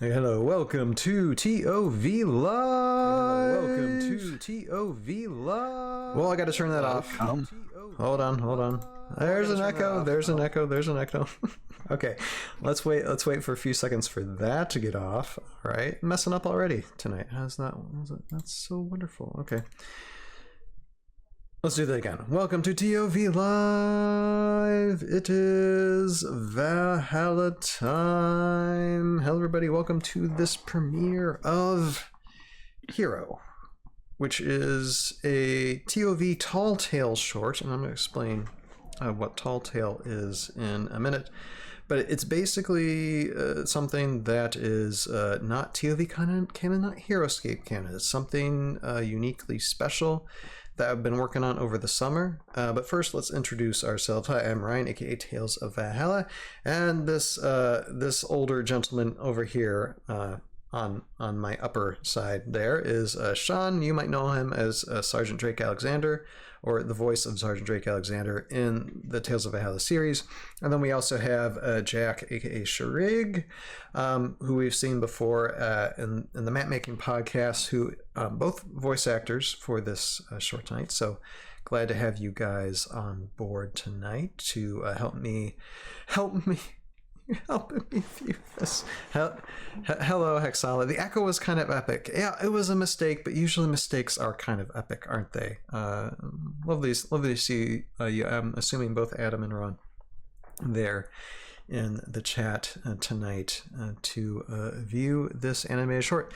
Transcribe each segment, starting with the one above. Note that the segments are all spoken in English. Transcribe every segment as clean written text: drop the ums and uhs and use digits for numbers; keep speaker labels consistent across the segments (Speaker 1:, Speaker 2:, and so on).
Speaker 1: Hey, hello, welcome to TOV Live. Welcome to TOV Live. Well, I got to turn that off. Hold on. There's an echo. There's an echo. Okay, let's wait for a few seconds for that to get off. All right, messing up already tonight. That's so wonderful. Okay. Let's do that again. Welcome to TOV Live. It is Valhalla time. Hello, everybody. Welcome to this premiere of Hero, which is a ToV Tale Tale short, and I'm going to explain what Tall Tale is in a minute. But it's basically something that is not ToV canon, not Heroscape canon. It's something uniquely special that I've been working on over the summer. But first, let's introduce ourselves. Hi, I'm Ryan, aka Tales of Valhalla, and this older gentleman over here on my upper side there is Sean. You might know him as Sergeant Drake Alexander, or the voice of Sergeant Drake Alexander in the Tales of Valhalla series. And then we also have Jack, aka Sharig, who we've seen before in the map making podcast, who both voice actors for this short tonight. So glad to have you guys on board tonight to help me helping me view this. Hello, Hexala. The echo was kind of epic. Yeah, it was a mistake, but usually mistakes are kind of epic, aren't they? Lovely to see you. I'm assuming both Adam and Ron there in the chat tonight to view this animated short.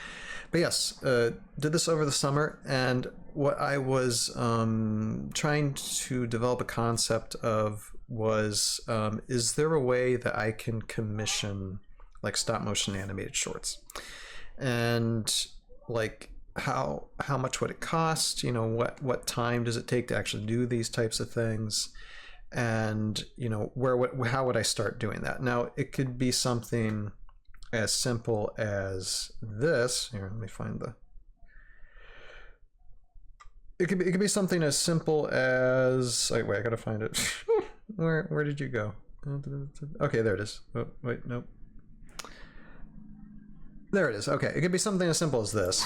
Speaker 1: But yes, did this over the summer, and what I was trying to develop a concept of was, is there a way that I can commission like stop motion animated shorts? And like how much would it cost? You know, what time does it take to actually do these types of things? And you know, how would I start doing that? Now, it could be something as simple as this. Here, let me find the. It could be something as simple as. Wait, I gotta find it. Where did you go? Okay, there it is. Oh, wait, nope. There it is. Okay, it could be something as simple as this.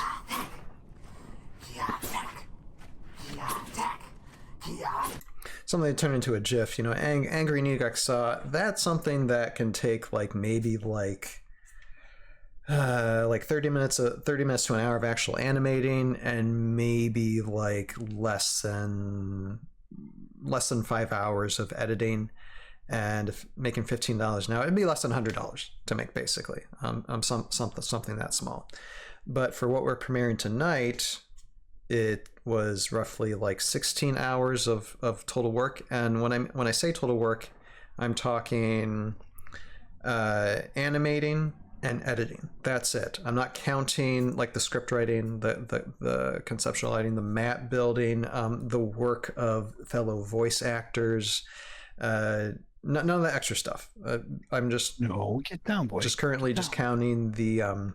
Speaker 1: Something that turned into a GIF, you know, Angry Negok saw. That's something that can take like maybe like 30 minutes to an hour of actual animating, and maybe like less than 5 hours of editing. And if making $15 now, it'd be less than $100 to make, basically. Something that small. But for what we're premiering tonight, it was roughly like 16 hours of total work. And when I say total work, I'm talking animating and editing. That's it. I'm not counting like the script writing, the conceptual writing, the map building, the work of fellow voice actors, none of the extra stuff. I'm just
Speaker 2: get down, boy.
Speaker 1: Just currently just counting the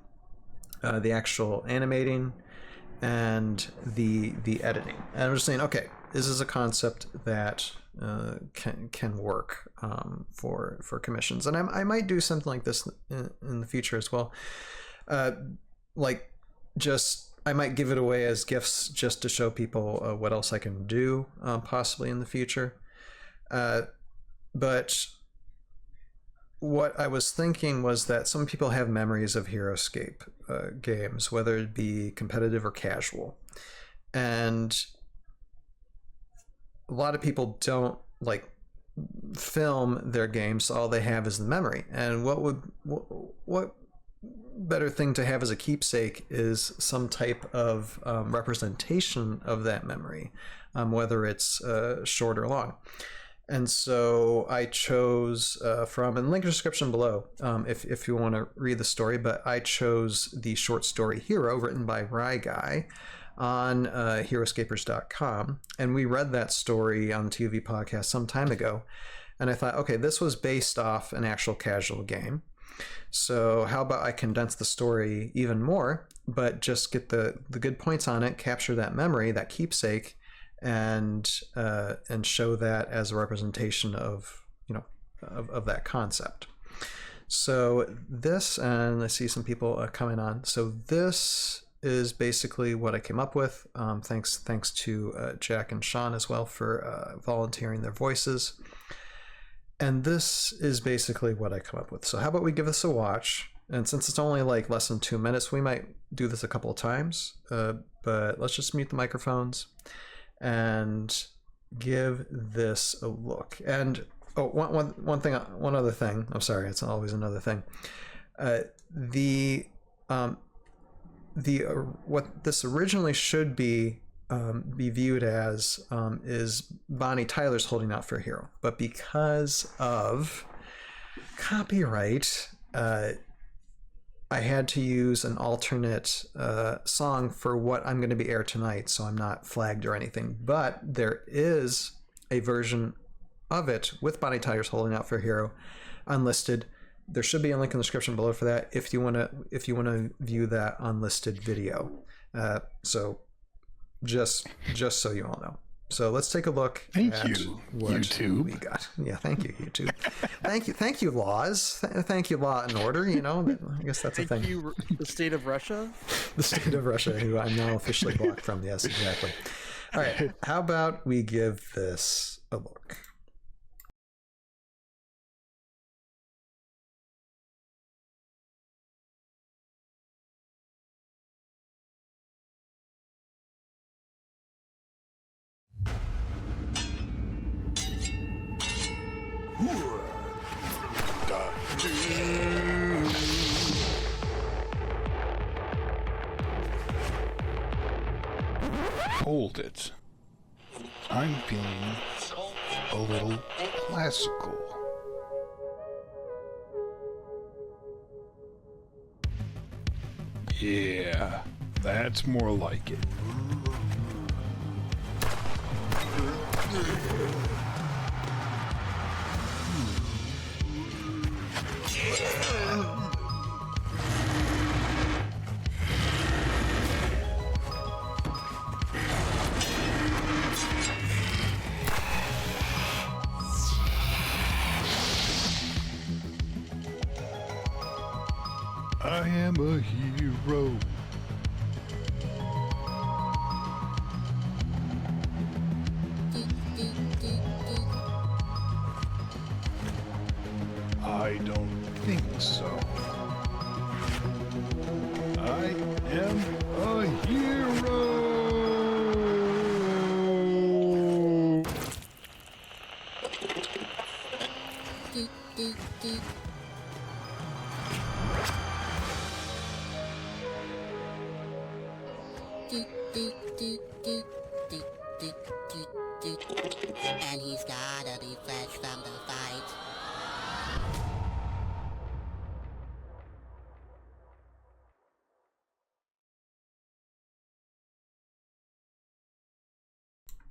Speaker 1: actual animating and the editing. And I'm just saying, okay, this is a concept that can work for commissions, and I might do something like this in the future as well. Like, just I might give it away as gifts just to show people what else I can do, possibly in the future. But what I was thinking was that some people have memories of Heroscape games, whether it be competitive or casual, and a lot of people don't like film their games, so all they have is the memory. And what better thing to have as a keepsake is some type of representation of that memory, whether it's short or long. And so I chose from, and link in the description below if you want to read the story, but I chose the short story Hero, written by Rye Guy, on Heroscapers.com. And we read that story on the ToV podcast some time ago. And I thought, okay, this was based off an actual casual game. So how about I condense the story even more, but just get the good points on it, capture that memory, that keepsake, and show that as a representation of, you know, of that concept. So this, and I see some people coming on. So this is basically what I came up with. Thanks to Jack and Sean as well for volunteering their voices. And this is basically what I come up with. So how about we give this a watch? And since it's only like less than 2 minutes, we might do this a couple of times. But let's just mute the microphones and give this a look. And one other thing. I'm sorry, it's always another thing. What this originally should be viewed as is Bonnie Tyler's holding out for a hero, but because of copyright, I had to use an alternate song for what I'm going to be aired tonight, so I'm not flagged or anything. But there is a version of it with Bonnie Tyler's holding out for a hero, unlisted. There should be a link in the description below for that if you want to view that unlisted video. So just so you all know. So let's take a look at what YouTube. We got. Yeah, thank you, YouTube. thank you, laws. Thank you, Law and Order. You know, I guess that's a thing.
Speaker 2: Thank you, the state of Russia.
Speaker 1: The state of Russia, who I'm now officially blocked from. Yes, exactly. All right, how about we give this a look?
Speaker 3: Hold it. I'm feeling a little classical. Yeah, that's more like it. I am a hero. I don't think so. I am a hero.
Speaker 4: And he's gotta be fresh from the fight.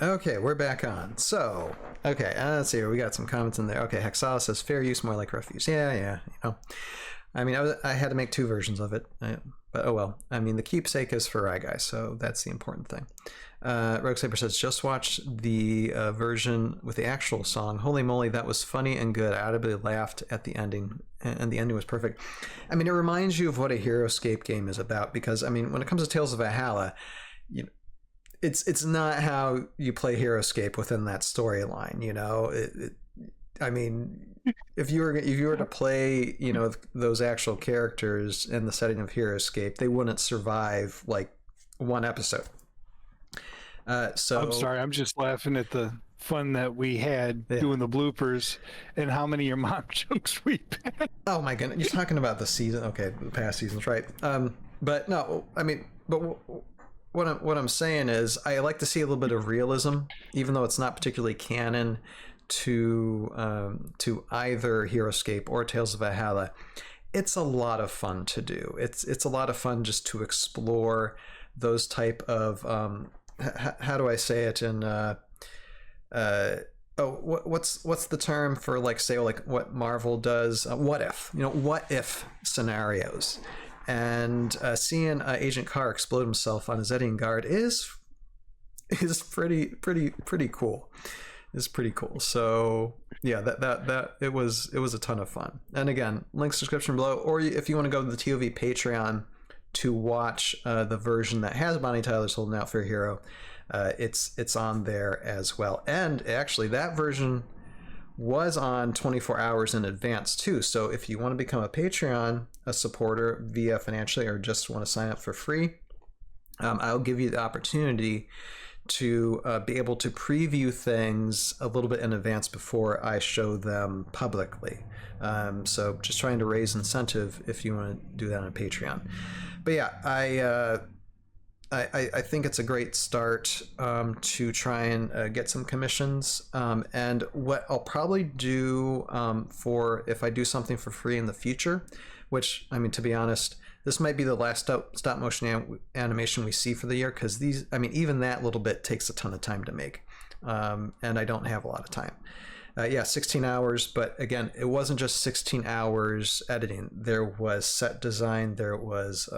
Speaker 1: Okay, we're back on. So, okay, let's see here. We got some comments in there. Okay, Hexala says fair use, more like refuse. Yeah, you know. I mean, I had to make two versions of it, but oh well. I mean, the keepsake is for Rye Guy, so that's the important thing. Rogue Saber says, just watch the version with the actual song. Holy moly, that was funny and good. I audibly laughed at the ending, and the ending was perfect. I mean, it reminds you of what a Heroscape game is about, because, I mean, when it comes to Tales of Valhalla, you know, it's not how you play Heroscape within that storyline, you know. I mean, if you were to play, you know, those actual characters in the setting of Heroscape, they wouldn't survive like one episode. So
Speaker 3: I'm sorry, I'm just laughing at the fun that we had doing the bloopers and how many of your mom jokes we had.
Speaker 1: Oh my goodness, you're talking about the season? Okay, the past seasons, right? But no, I mean, but what I'm saying is, I like to see a little bit of realism, even though it's not particularly canon to either Heroscape or Tales of Valhalla. It's a lot of fun to do. It's a lot of fun just to explore those type of how do I say it in what's the term for, like, say, like what Marvel does, what if scenarios. And seeing Agent Carr explode himself on his Edian guard is pretty cool. Is pretty cool. So yeah, that it was a ton of fun. And again, links description below, or if you want to go to the TOV Patreon to watch the version that has Bonnie Tyler's holding out for a hero, it's on there as well. And actually, that version was on 24 hours in advance too. So if you want to become a Patreon supporter via financially, or just want to sign up for free, I'll give you the opportunity to be able to preview things a little bit in advance before I show them publicly. So just trying to raise incentive if you want to do that on Patreon. But yeah, I think it's a great start to try and get some commissions. And what I'll probably do for if I do something for free in the future, which, I mean, to be honest, this might be the last stop motion animation we see for the year, because these, I mean, even that little bit takes a ton of time to make. And I don't have a lot of time. Yeah, 16 hours, but again, it wasn't just 16 hours editing. There was set design, there was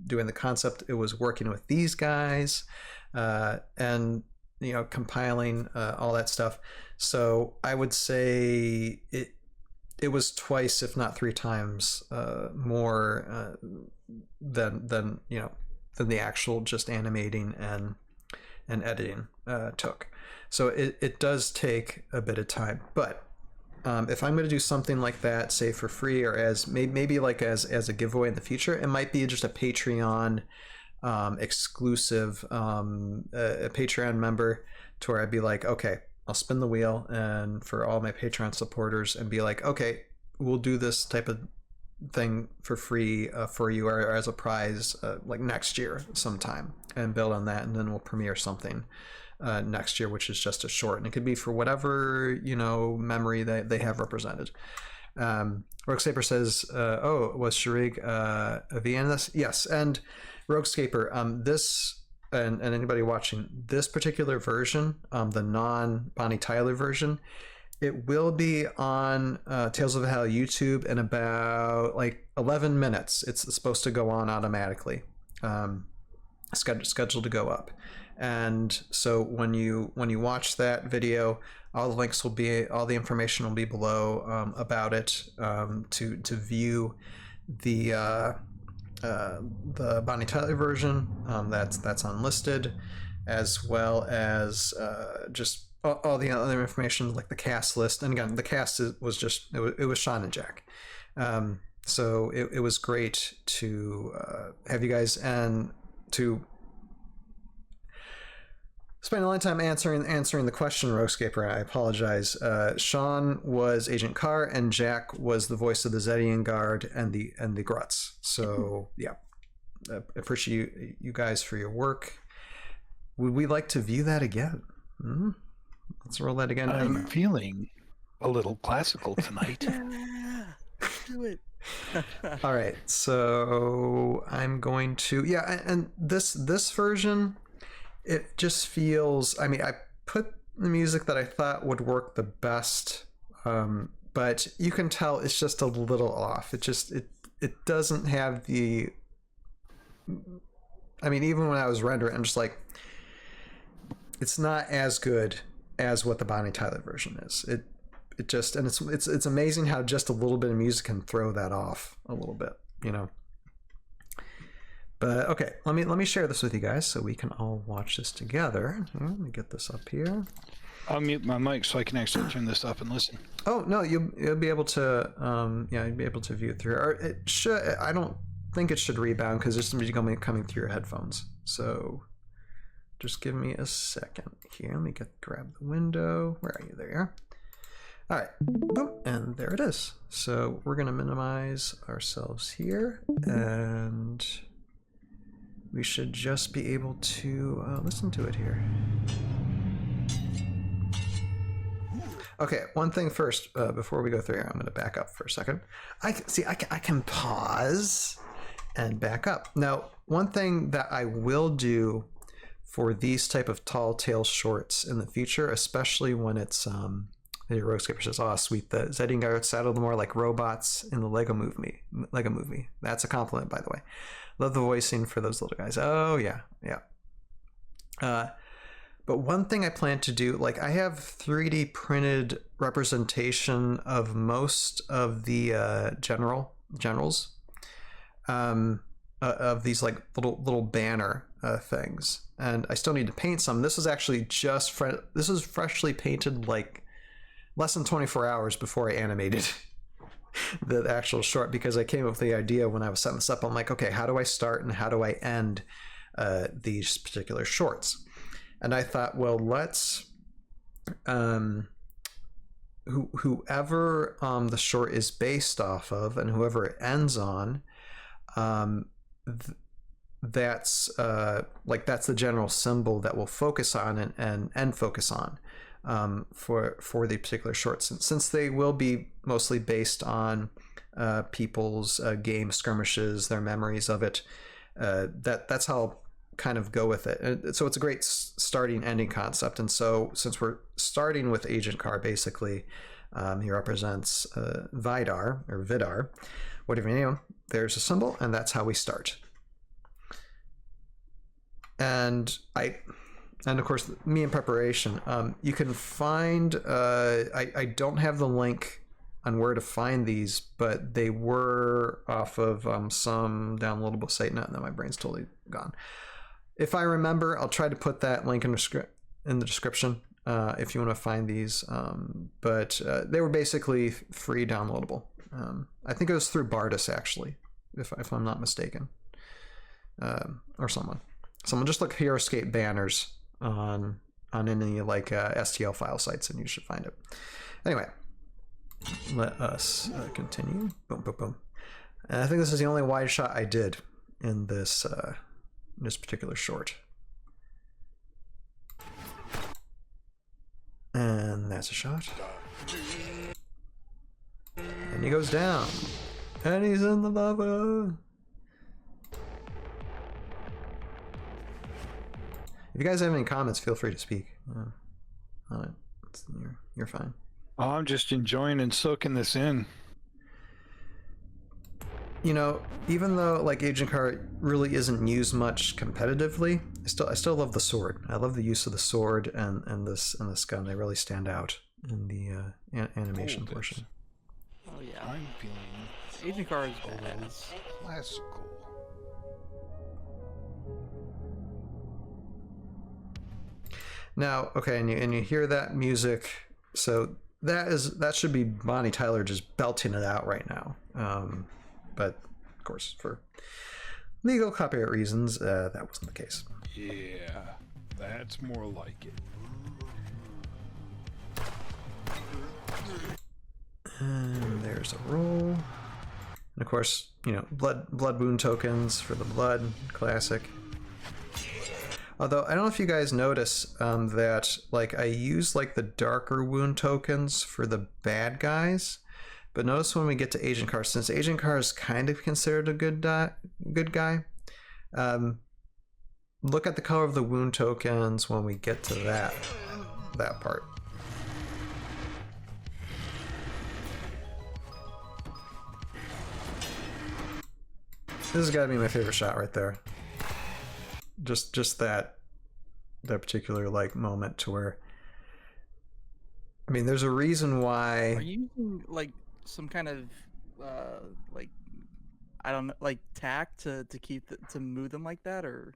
Speaker 1: doing the concept, it was working with these guys, and, you know, compiling all that stuff. So I would say it was twice, if not three times more than you know, than the actual just animating and editing took. So it does take a bit of time. But if I'm going to do something like that, say for free, or as maybe like as a giveaway in the future, it might be just a Patreon exclusive, a Patreon member, to where I'd be like, okay, I'll spin the wheel and for all my Patreon supporters and be like, okay, we'll do this type of thing for free for you, or as a prize like next year sometime, and build on that, and then we'll premiere something next year, which is just a short, and it could be for whatever, you know, memory that they have represented. Roguescaper says, oh, was Sharig a VN in this? Yes. And Roguescaper, this and anybody watching, this particular version, the non Bonnie Tyler version, it will be on Tales of Valhalla YouTube in about like 11 minutes. It's supposed to go on automatically, scheduled to go up. And so when you watch that video, all the links will be, all the information will be below about it, to view the Bonnie Tyler version that's unlisted, as well as just all the other information, like the cast list. And again, the cast was just, it was Sean and Jack. So it was great to have you guys, and to spend a long time answering the question, Roguescaper. I apologize. Sean was Agent Carr, and Jack was the voice of the Zedian Guard and the Gruts. So yeah, I appreciate you guys for your work. Would we like to view that again? Let's roll that again.
Speaker 3: I'm feeling a little classical tonight.
Speaker 2: Do it.
Speaker 1: All right, so I'm going to, yeah, and this version, it just feels, I mean, I put the music that I thought would work the best, but you can tell it's just a little off. It doesn't have the, I mean, even when I was rendering, I'm just like, it's not as good as what the Bonnie Tyler version is. It just, and it's amazing how just a little bit of music can throw that off a little bit, you know. But okay, let me share this with you guys so we can all watch this together. Let me get this up here.
Speaker 3: I'll mute my mic so I can actually turn this up and listen.
Speaker 1: Oh no, you'll be able to yeah, you'll be able to view it through. Or it should. I don't think it should rebound because there's somebody going to be coming through your headphones. So just give me a second here. Let me grab the window. Where are you? There you are. All right, boom, and there it is. So we're going to minimize ourselves here, and we should just be able to listen to it here. Okay, one thing first, before we go through here, I'm going to back up for a second. I can pause and back up. Now, one thing that I will do for these type of tall tale shorts in the future, especially when it's the Heroscape says, "Oh, sweet, the Zedian Guard saddled more like robots in the Lego movie." That's a compliment, by the way. Love the voicing for those little guys. Oh yeah, yeah. But one thing I plan to do, like I have 3D printed representation of most of the generals, of these like little banner things, and I still need to paint some. This is actually this is freshly painted like less than 24 hours before I animated the actual short, because I came up with the idea when I was setting this up. I'm like, okay, how do I start and how do I end these particular shorts? And I thought, well, let's whoever the short is based off of and whoever it ends on, that's the general symbol that we'll focus on and focus on for the particular shorts, since they will be mostly based on people's game skirmishes, their memories of it. That's how I'll kind of go with it. So it's a great starting ending concept. And so since we're starting with Agent Carr, basically, he represents Vidar or Vidar, whatever you name. There's a symbol, and that's how we start. And of course, me in preparation, you can find, I don't have the link on where to find these, but they were off of some downloadable site. Now my brain's totally gone. If I remember, I'll try to put that link in the description if you want to find these. But they were basically free downloadable. I think it was through Bardus, actually, if I'm not mistaken, or someone just look Heroscape banners on any like STL file sites, and you should find it. Anyway, let us continue. Boom, boom, boom. And I think this is the only wide shot I did in this particular short. And that's a shot. And he goes down. And he's in the lava. If you guys have any comments, feel free to speak. You're fine.
Speaker 3: Oh, I'm just enjoying and soaking this in.
Speaker 1: You know, even though like Agent Carr really isn't used much competitively, I still love the sword. I love the use of the sword and this gun. They really stand out in the animation portion.
Speaker 2: Oh yeah.
Speaker 3: I'm feeling
Speaker 2: Agent Carr is badass.
Speaker 3: classical.
Speaker 1: Now, okay, and you hear that music, so that should be Bonnie Tyler just belting it out right now. But of course, for legal copyright reasons, that wasn't the case.
Speaker 3: Yeah, that's more like it.
Speaker 1: And there's a roll. And of course, you know, blood wound tokens for the blood, classic. Although I don't know if you guys notice that like I use like the darker wound tokens for the bad guys, but notice when we get to Agent Carr, since Agent Carr is kind of considered a good guy, look at the color of the wound tokens when we get to that part. This has got to be my favorite shot right there. Just that particular like moment to where, I mean, there's a reason why.
Speaker 2: Are you using like some kind of like, I don't know, like tack to move them like that, or?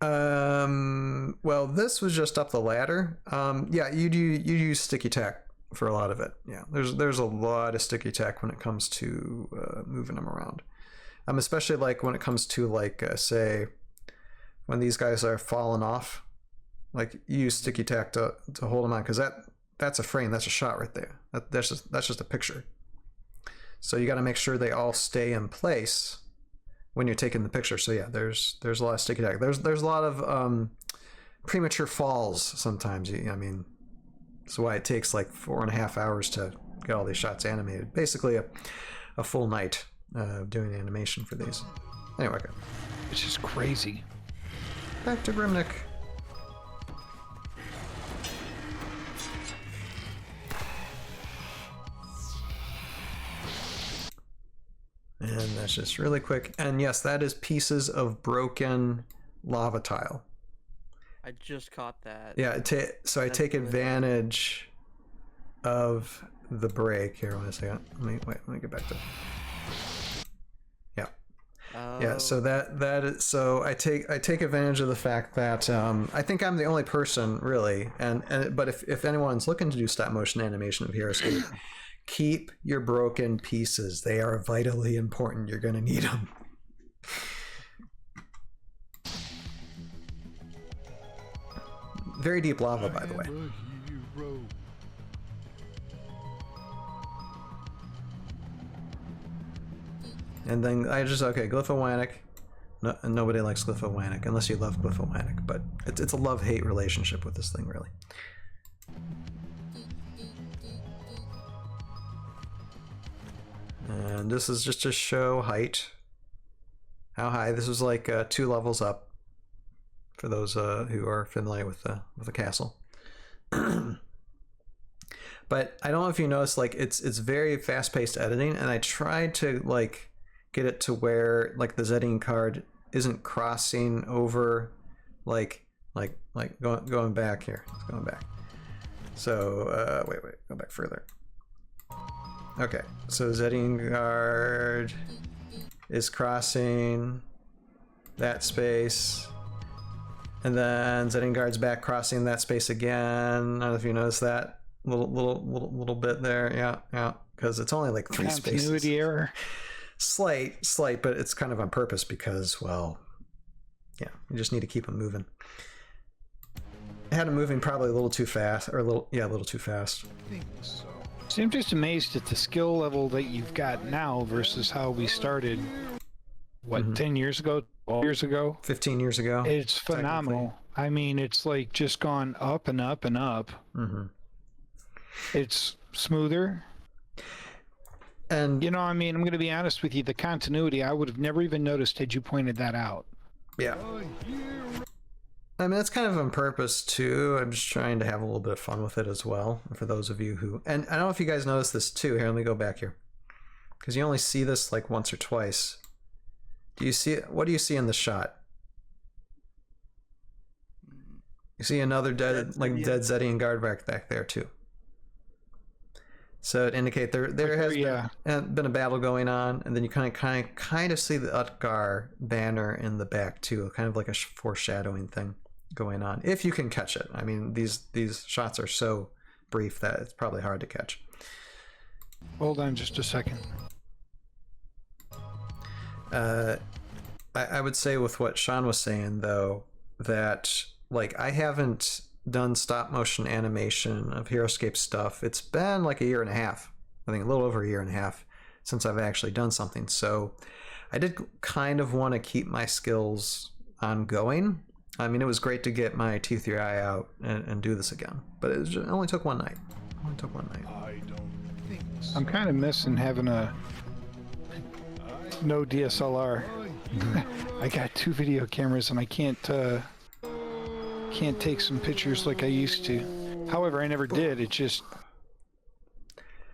Speaker 1: Well, this was just up the ladder. Yeah, you use sticky tack for a lot of it. Yeah, there's a lot of sticky tack when it comes to moving them around. Especially like when it comes to like say when these guys are falling off, like you use sticky tack to hold them on, because that's a frame, that's a shot right there. That's just a picture. So you got to make sure they all stay in place when you're taking the picture. So yeah, there's a lot of sticky tack. There's a lot of premature falls sometimes. I mean, that's why it takes like 4.5 hours to get all these shots animated. Basically a full night doing animation for these. Anyway, okay.
Speaker 3: It's just crazy.
Speaker 1: Back to Grimnick. And that's just really quick. And yes, that is pieces of broken lava tile.
Speaker 2: I just caught that.
Speaker 1: Yeah, so I
Speaker 2: That's
Speaker 1: take
Speaker 2: really
Speaker 1: advantage of the break. Here, wait a second. Let me get back to. Yeah. Yeah, so that is, so I take advantage of the fact that I think I'm the only person really, and but if anyone's looking to do stop motion animation of Heroscape, keep your broken pieces. They are vitally important. You're going to need them. Very deep lava, by the way. And then I just, okay, Glyphowanic. No, nobody likes Glyphowanic unless you love Glyphowanic, but it's a love-hate relationship with this thing, really. And this is just to show height. How high. This is like 2 levels up for those who are familiar with the castle. But I don't know if you noticed, like it's very fast-paced editing, and I tried to like get it to where like the Zedian card isn't crossing over, like going back here. It's going back. So wait, go back further. Okay, so Zedian card is crossing that space, and then Zedian guard's back crossing that space again. I don't know if you noticed that little bit there. Yeah, because it's only like 3 spaces.
Speaker 3: Continuity error.
Speaker 1: Slight, but it's kind of on purpose because, well, yeah, you just need to keep them moving. I had them moving probably a little too fast, or a little too fast.
Speaker 3: I think so. So I'm just amazed at the skill level that you've got now versus how we started, what, 10 years ago, 12 years ago?
Speaker 1: 15 years ago.
Speaker 3: It's phenomenal. I mean, it's like just gone up and up and up. Mm-hmm. It's smoother.
Speaker 1: And,
Speaker 3: you know, I mean, I'm going to be honest with you, the continuity, I would have never even noticed had you pointed that out.
Speaker 1: Yeah. I mean, that's kind of on purpose, too. I'm just trying to have a little bit of fun with it as well. For those of you who... And I don't know if you guys noticed this, too. Here, let me go back here. Because you only see this, like, once or twice. Do you see it? What do you see in the shot? You see another dead Zedian guard back there, too. So it indicates there has been a battle going on, and then you kind of see the Utgar banner in the back too, kind of like a foreshadowing thing going on. If you can catch it, I mean these shots are so brief that it's probably hard to catch.
Speaker 3: Hold on just a second.
Speaker 1: I would say with what Sean was saying though, that like I haven't done stop motion animation of Heroscape stuff. It's been like a year and a half, I think a little over a year and a half since I've actually done something. So I did kind of want to keep my skills ongoing. I mean, it was great to get my teeth your eye out and do this again, but it only took one night.
Speaker 3: I don't think so. I'm kind of missing having a no DSLR. I got 2 video cameras and I can't take some pictures like I used to. However, I never did. It's just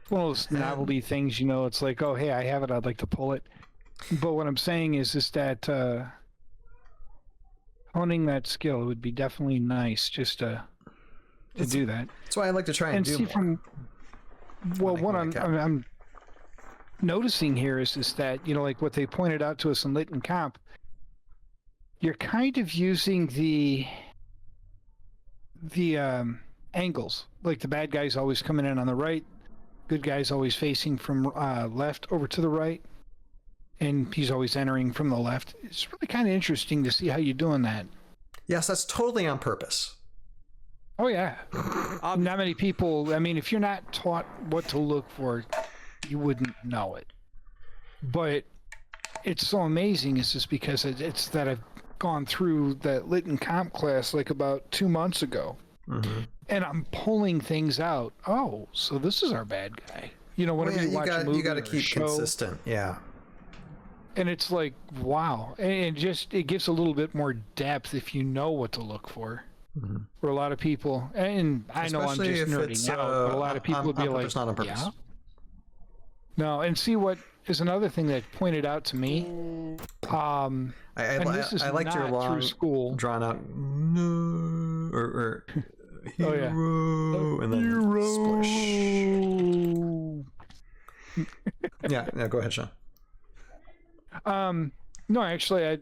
Speaker 3: one of those novelty things, you know. It's like, oh, hey, I have it. I'd like to pull it. But what I'm saying is that honing that skill, it would be definitely nice just to do that.
Speaker 1: That's why I like to try and do
Speaker 3: see
Speaker 1: more.
Speaker 3: From well, what I'm noticing here is that, you know, like what they pointed out to us in Lit and Comp, you're kind of using the angles, like the bad guy's always coming in on the right, good guy's always facing from left over to the right, and he's always entering from the left. It's really kind of interesting to see how you're doing that.
Speaker 1: Yes, that's totally on purpose.
Speaker 3: Oh yeah. Not many people, I mean, if you're not taught what to look for, you wouldn't know it. But it's so amazing, it's just because it's that I've gone through that Lit and Comp class like about 2 months ago, and I'm pulling things out. Oh, so this is our bad guy. You know, whenever you watch a movie,
Speaker 1: you got to keep consistent. Yeah.
Speaker 3: And it's like, wow, and just it gives a little bit more depth if you know what to look for. For a lot of people, and I know I'm just nerding out, but a lot of people would be like,
Speaker 1: not on purpose.
Speaker 3: Yeah. No, and see what is another thing that pointed out to me.
Speaker 1: I like your long, drawn out. No. or
Speaker 3: Oh, yeah.
Speaker 1: hero, and then
Speaker 3: Hero.
Speaker 1: splish. Yeah, go ahead, Sean.
Speaker 3: No, actually, I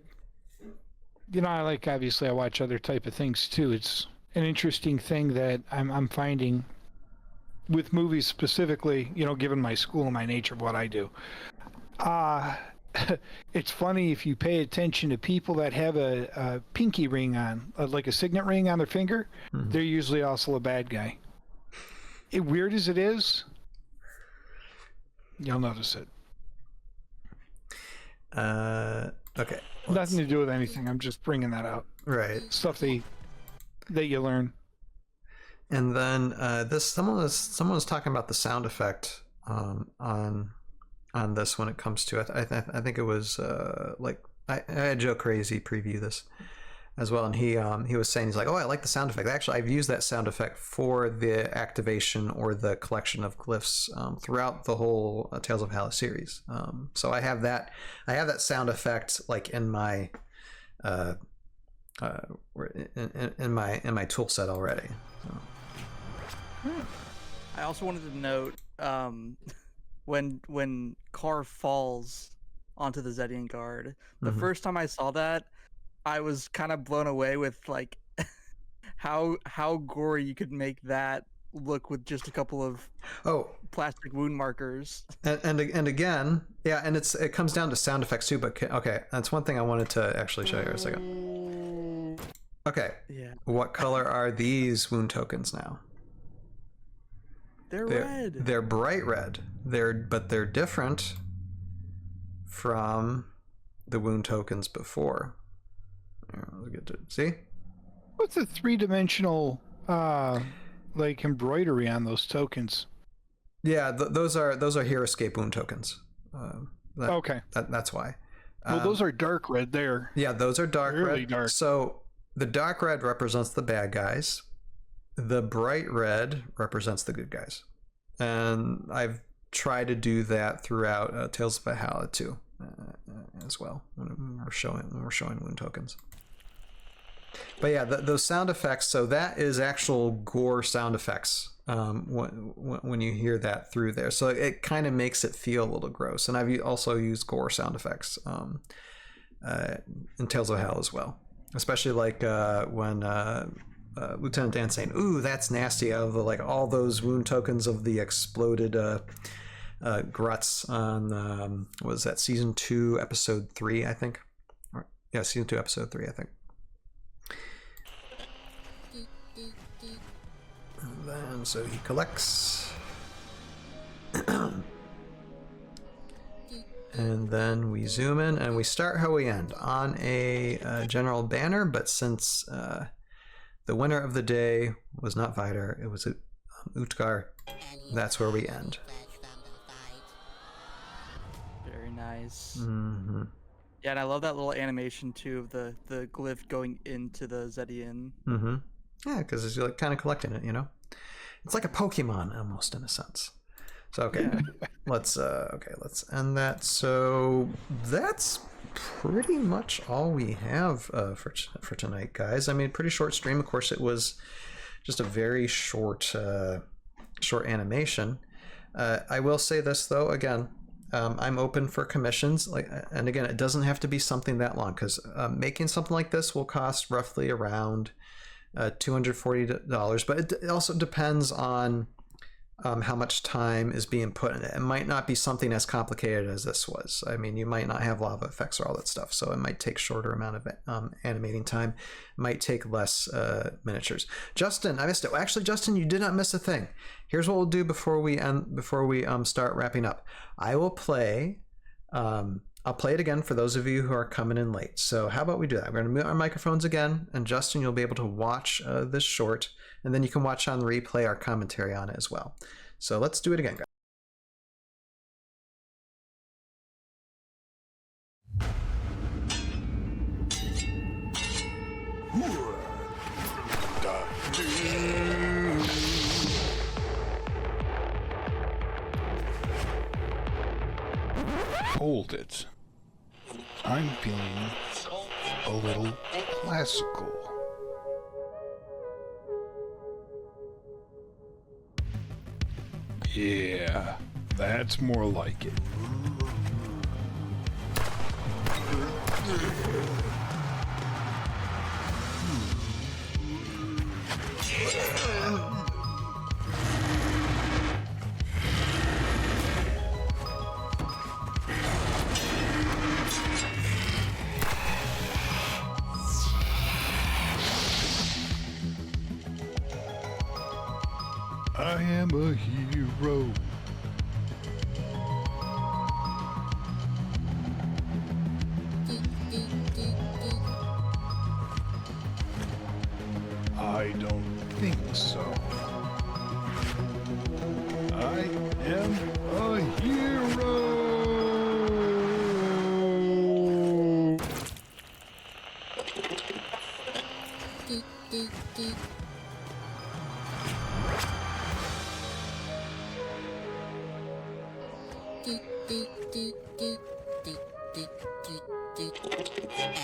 Speaker 3: like, obviously I watch other type of things too. It's an interesting thing that I'm finding with movies specifically, given my school and my nature of what I do. It's funny if you pay attention to people that have a pinky ring on, like a signet ring on their finger, they're usually also a bad guy. Weird as it is, you'll notice it.
Speaker 1: Okay.
Speaker 3: Nothing to do with anything. I'm just bringing that out.
Speaker 1: Right.
Speaker 3: Stuff that you learn.
Speaker 1: And then someone was talking about the sound effect on this when it comes to it. I think it was like I had Joe Crazy preview this as well, and he was saying, he's like, oh, I like the sound effect. Actually, I've used that sound effect for the activation or the collection of glyphs throughout the whole Tales of Valhalla series. So I have that sound effect like in my in my tool set already. So.
Speaker 2: I also wanted to note when Carr falls onto the Zedian guard, the first time I saw that, I was kind of blown away with like how gory you could make that look with just a couple of plastic wound markers.
Speaker 1: And again, yeah, and it comes down to sound effects too. But okay, that's one thing I wanted to actually show you a second. Okay.
Speaker 2: Yeah.
Speaker 1: What color are these wound tokens now?
Speaker 2: They're red.
Speaker 1: They're bright red. But they're different from the wound tokens before. Look at it. See?
Speaker 3: What's the 3-dimensional like embroidery on those tokens?
Speaker 1: Yeah, those are Heroscape wound tokens.
Speaker 3: Okay.
Speaker 1: That's why.
Speaker 3: Well, those are dark red there.
Speaker 1: Yeah, those are dark
Speaker 3: really
Speaker 1: red.
Speaker 3: Dark.
Speaker 1: So the dark red represents the bad guys. The bright red represents the good guys. And I've tried to do that throughout Tales of Valhalla too, as well when we're showing wound tokens. But yeah, those sound effects. So that is actual gore sound effects when you hear that through there. So it kind of makes it feel a little gross. And I've also used gore sound effects in Tales of Valhalla as well, especially like when Lieutenant Dan's saying, "Ooh, that's nasty," out of all those wound tokens of the exploded Gruts on what was that, season 2 episode 3, I think. Yeah, season 2 episode 3, I think. And then so he collects, and then we zoom in and we start how we end on a general banner. But since the winner of the day was not Vidar, it was Utgar, that's where we end.
Speaker 2: Very nice.
Speaker 1: Mm-hmm.
Speaker 2: Yeah, and I love that little animation too of the glyph going into the Zedian.
Speaker 1: Mm-hmm. Yeah, because it's like kind of collecting it, It's like a Pokemon almost in a sense. So okay, let's end that. So that's pretty much all we have for tonight, guys. I mean, pretty short stream. Of course, it was just a very short animation. I will say this though, again. I'm open for commissions, and again, it doesn't have to be something that long, because making something like this will cost roughly around $240, but it also depends on how much time is being put in it. It might not be something as complicated as this was. I mean, you might not have lava effects or all that stuff, so it might take shorter amount of animating time. It might take less miniatures. Justin, I missed it. Actually, Justin, you did not miss a thing. Here's what we'll do before we start wrapping up. I will play. I'll play it again for those of you who are coming in late. So how about we do that? We're going to mute our microphones again, and Justin, you'll be able to watch this short, and then you can watch on the replay our commentary on it as well. So let's do it again, guys.
Speaker 3: Hold it. I'm feeling a little classical. Yeah, that's more like it. I am a hero. I don't think so. I am a hero.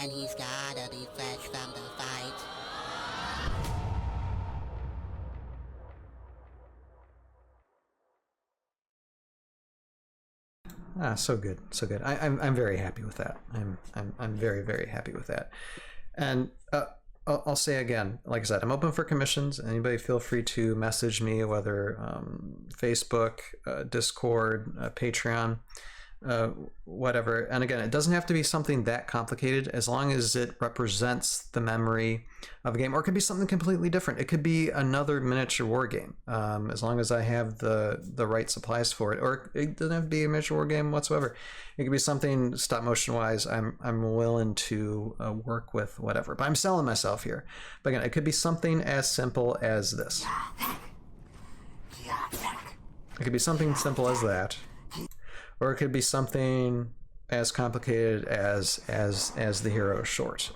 Speaker 4: And he's gotta be fresh from the fight.
Speaker 1: So good, so good. I'm very happy with that. I'm very, very happy with that. And I'll say again, like I said, I'm open for commissions. Anybody feel free to message me, whether Facebook, Discord, Patreon, whatever. And again, it doesn't have to be something that complicated, as long as it represents the memory of a game, or it could be something completely different. It could be another miniature war game, as long as I have the right supplies for it. Or it doesn't have to be a miniature war game whatsoever. It could be something stop motion wise. I'm willing to work with whatever. But I'm selling myself here. But again, it could be something as simple as this. It could be something simple as that. Or it could be something as complicated as the hero short.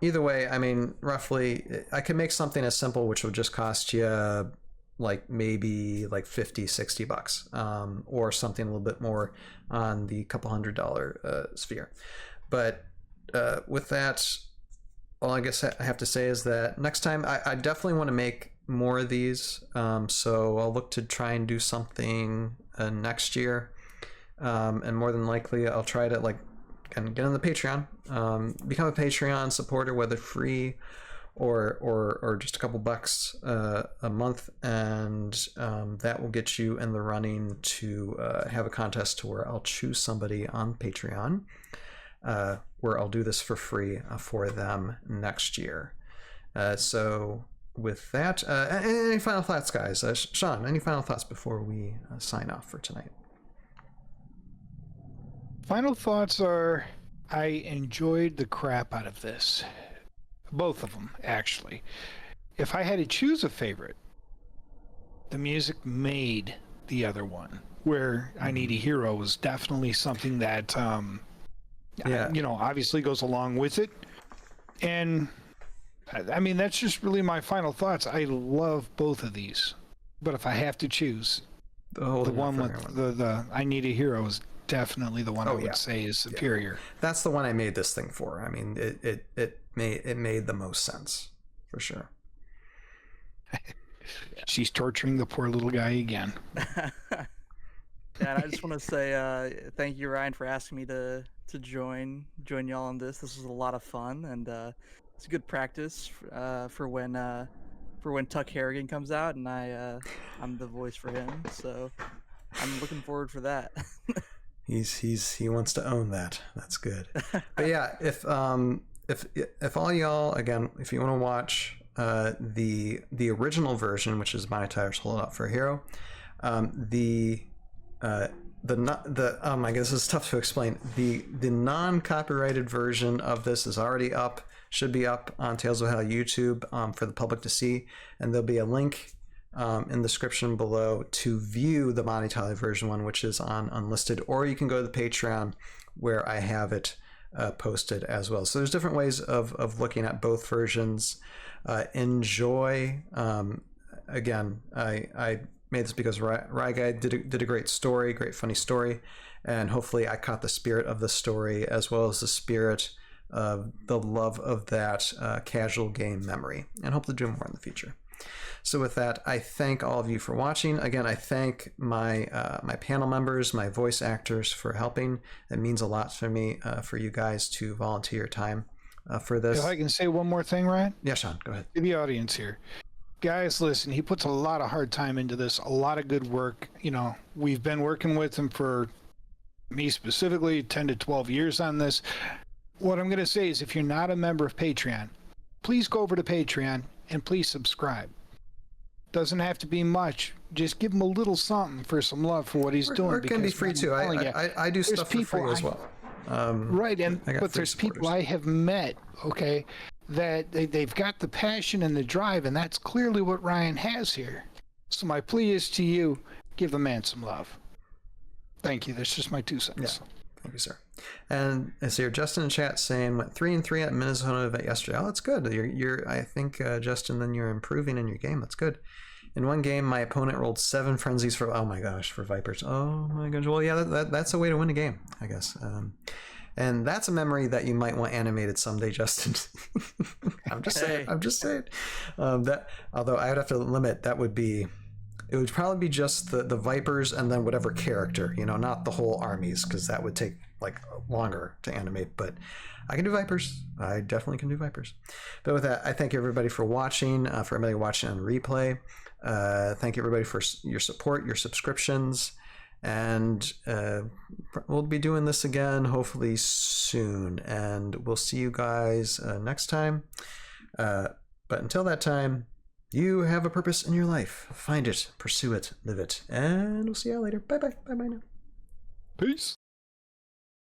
Speaker 1: Either way, I mean, roughly, I could make something as simple, which would just cost you like maybe like $50-$60, or something a little bit more on the couple $100 sphere. But with that, all I guess I have to say is that next time I definitely want to make more of these. So I'll look to try and do something next year, and more than likely I'll try to get on the Patreon, become a Patreon supporter, whether free or just a couple bucks a month, and that will get you in the running to have a contest to where I'll choose somebody on Patreon, where I'll do this for free for them next year. So with that, any final thoughts, guys? Sean, any final thoughts before we sign off for tonight?
Speaker 3: Final thoughts are, I enjoyed the crap out of this. Both of them, actually. If I had to choose a favorite, the music made the other one, where I Need a Hero was definitely something that, obviously goes along with it. And I mean, that's just really my final thoughts. I love both of these, but if I have to choose, the one with the I Need a Hero is definitely the one I would say is superior.
Speaker 1: Yeah. That's the one I made this thing for. I mean, it made the most sense, for sure.
Speaker 3: She's torturing the poor little guy again.
Speaker 2: Yeah, and I just want to say thank you, Ryan, for asking me to join y'all on this. This was a lot of fun, and it's good practice for when Tuck Harrigan comes out, and I'm the voice for him. So I'm looking forward for that.
Speaker 1: He wants to own that. That's good. But yeah, if all y'all, again, if you want to watch the original version, which is My Tires Hold Out for a Hero, oh my goodness, this is tough to explain. The non-copyrighted version of this is already up, should be up on Tales of Valhalla YouTube for the public to see, and there'll be a link in the description below to view the Monty Tyler version one, which is on Unlisted, or you can go to the Patreon where I have it posted as well. So there's different ways of looking at both versions. Enjoy. Again, I made this because Rye Guy did a great story, great funny story, and hopefully I caught the spirit of the story as well as the spirit of the love of that casual game memory, and hope to do more in the future. So with that, I thank all of you for watching. Again, I thank my my panel members, my voice actors for helping. It means a lot for me, for you guys to volunteer your time for this.
Speaker 3: If I can say one more thing, Ryan?
Speaker 1: Yeah, Sean, go ahead.
Speaker 3: To the audience here. Guys, listen, he puts a lot of hard time into this, a lot of good work. You know, we've been working with him for, me specifically, 10 to 12 years on this. What I'm going to say is if you're not a member of Patreon, please go over to Patreon and please subscribe. Doesn't have to be much. Just give him a little something for some love for what he's doing.
Speaker 1: Or it can be free too. I do stuff for free as well.
Speaker 3: Right, but there's people I have met, okay, that they've got the passion and the drive, and that's clearly what Ryan has here. So my plea is to you, give the man some love. Thank you. That's just my 2 cents.
Speaker 1: Yeah. Thank you, sir. And I see Justin in chat saying went 3-3 at Minnesota event yesterday. Oh, that's good. You're I think Justin, then you're improving in your game. That's good. In one game, my opponent rolled 7 frenzies for, oh my gosh, for Vipers. Oh my gosh. Well, yeah, that's a way to win a game, I guess. And that's a memory that you might want animated someday, Justin. I'm just saying. That, although I would have to limit, it would probably be just the Vipers and then whatever character, not the whole armies, because that would take like longer to animate. But I can do Vipers. I definitely can do Vipers. But with that, I thank everybody for watching, for everybody watching on replay. Thank everybody for your support, your subscriptions. And we'll be doing this again hopefully soon. And we'll see you guys next time. But until that time, you have a purpose in your life. Find it, pursue it, live it. And we'll see you later. Bye-bye. Bye-bye now.
Speaker 3: Peace.